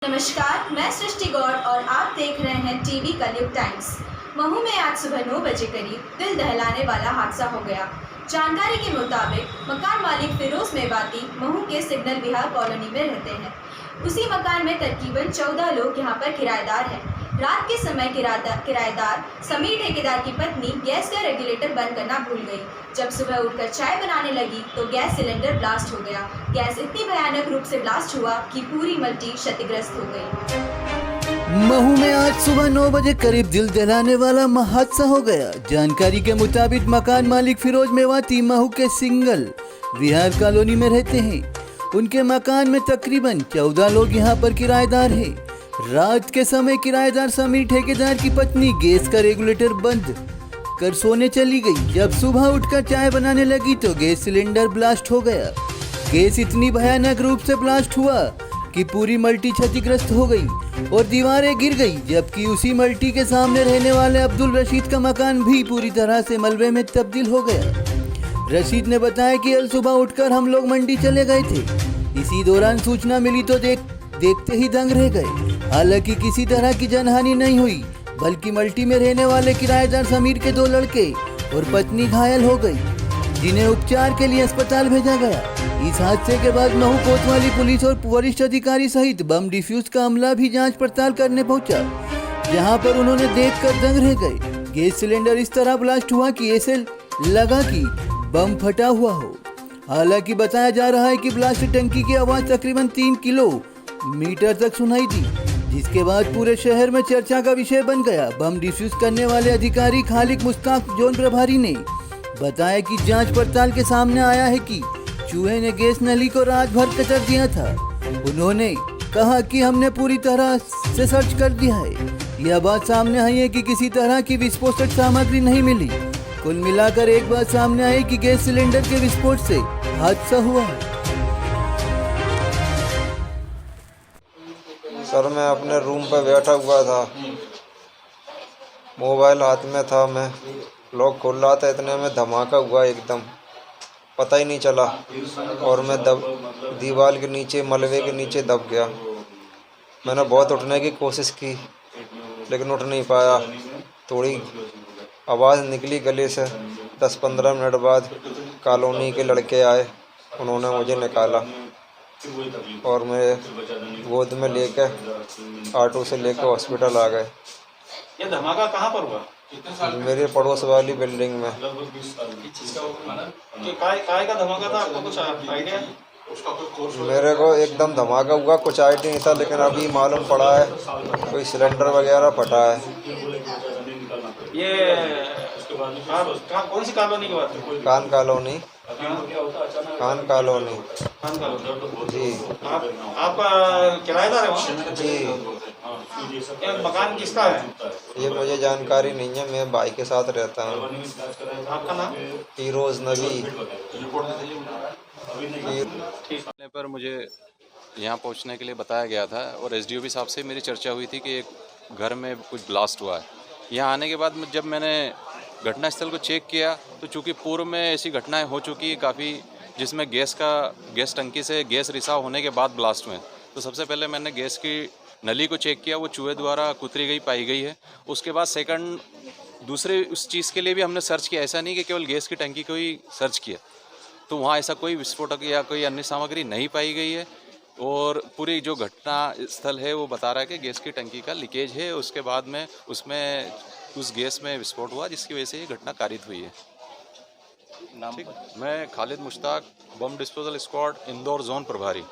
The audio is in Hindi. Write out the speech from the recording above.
नमस्कार, मैं सृष्टि गौड़ और आप देख रहे हैं टीवी कलयुग टाइम्स। महू में आज सुबह 9 बजे करीब दिल दहलाने वाला हादसा हो गया। जानकारी के मुताबिक मकान मालिक फिरोज मेवाती महू के सिग्नल विहार कॉलोनी में रहते हैं। उसी मकान में तकरीबन 14 लोग यहां पर किराएदार हैं। रात के समय किराएदार समीर ठेकेदार की पत्नी गैस का रेगुलेटर बंद करना भूल गई। जब सुबह उठकर चाय बनाने लगी तो गैस सिलेंडर ब्लास्ट हो गया। गैस इतनी भयानक रूप से ब्लास्ट हुआ कि पूरी मल्टी क्षतिग्रस्त हो गई। महू में आज सुबह 9 बजे करीब दिल दहलाने वाला हादसा हो गया। जानकारी के मुताबिक मकान मालिक फिरोज मेवाती महू के सिंगल विहार कॉलोनी में रहते हैं। उनके मकान में तकरीबन 14 लोग यहां पर किराएदार हैं। रात के समय किराएदार समीर ठेकेदार की पत्नी गैस का रेगुलेटर बंद कर सोने चली गई। जब सुबह उठकर चाय बनाने लगी तो गैस सिलेंडर ब्लास्ट हो गया। गैस इतनी भयानक रूप से ब्लास्ट हुआ कि पूरी मल्टी क्षतिग्रस्त हो गई और दीवारें गिर गई। जबकि उसी मल्टी के सामने रहने वाले अब्दुल रशीद का मकान भी पूरी तरह से मलबे में तब्दील हो गया। रशीद ने बताया कि कल सुबह उठकर हम लोग मंडी चले गए थे। इसी दौरान सूचना मिली तो देखते ही दंग रह गए। हालांकि किसी तरह की जनहानि नहीं हुई, बल्कि मल्टी में रहने वाले किराएदार समीर के 2 लड़के और पत्नी घायल हो गई, जिन्हें उपचार के लिए अस्पताल भेजा गया। इस हादसे के बाद महू कोतवाली पुलिस और वरिष्ठ अधिकारी सहित बम डिफ्यूज का अमला भी जांच पड़ताल करने पहुंचा, जहां पर उन्होंने देखकर दंग रह गए। गैस सिलेंडर इस तरह ब्लास्ट हुआ कि ऐसे लगा कि बम फटा हुआ हो। हालांकि बताया जा रहा है कि ब्लास्ट टंकी की आवाज तकरीबन 3 किलोमीटर तक सुनाई दी, जिसके बाद पूरे शहर में चर्चा का विषय बन गया। बम डिफ्यूज करने वाले अधिकारी खालिक मुश्ताक जोन प्रभारी ने बताया कि जांच पड़ताल के सामने आया है कि चूहे ने गैस नली को रात भर कतर दिया था। उन्होंने कहा कि हमने पूरी तरह से सर्च कर दिया है। यह बात सामने आई है कि किसी तरह की विस्फोटक सामग्री नहीं मिली। कुल मिलाकर एक बात सामने आई कि गैस सिलेंडर के विस्फोट से हादसा हुआ है। सर, मैं अपने रूम पर बैठा हुआ था, मोबाइल हाथ में था, मैं लॉक खोल रहा था, इतने में धमाका हुआ एकदम, पता ही नहीं चला और मैं दीवार के नीचे मलबे के नीचे दब गया। मैंने बहुत उठने की कोशिश की लेकिन उठ नहीं पाया। थोड़ी आवाज़ निकली गले से। 10-15 मिनट बाद कॉलोनी के लड़के आए, उन्होंने मुझे निकाला और मेरे गोद में लेके ऑटो से लेकर हॉस्पिटल आ गए। ये धमाका कहाँ पर हुआ? मेरे पड़ोस वाली बिल्डिंग में। काय का धमाका था, आपको कुछ आइडिया? मेरे को एकदम धमाका हुआ, कुछ आइडिया नहीं था, लेकिन अभी मालूम पड़ा है कोई सिलेंडर वगैरह फटा है। ये कौन सी कॉलोनी की बात है? खान कॉलोनी। खान कॉलोनी जी। आपका किराएदार है वहाँ? जी। ये मकान किसका है? ये मुझे जानकारी नहीं है, मैं भाई के साथ रहता हूँ। आपका नाम? फिरोज नबी। पर मुझे यहाँ पहुँचने के लिए बताया गया था और एसडीओपी साहब से मेरी चर्चा हुई थी कि एक घर में कुछ ब्लास्ट हुआ है। यहाँ आने के बाद जब मैंने घटनास्थल को चेक किया तो चूँकि पूर्व में ऐसी घटनाएं हो चुकी काफ़ी, जिसमें गैस टंकी से गैस रिसाव होने के बाद ब्लास्ट हुए। तो सबसे पहले मैंने गैस की नली को चेक किया, वो चूहे द्वारा कुतरी गई पाई गई है। उसके बाद दूसरे उस चीज़ के लिए भी हमने सर्च किया, ऐसा नहीं कि केवल गैस की टंकी को ही सर्च किया, तो वहाँ ऐसा कोई विस्फोटक या कोई अन्य सामग्री नहीं पाई गई है। और पूरी जो घटना स्थल है वो बता रहा है कि गैस की टंकी का लीकेज है, उसके बाद में उस गैस में विस्फोट हुआ, जिसकी वजह से ये घटना कारित हुई है। ठीक, मैं Khalid Mushtaq, bomb disposal squad Indore zone प्रभारी।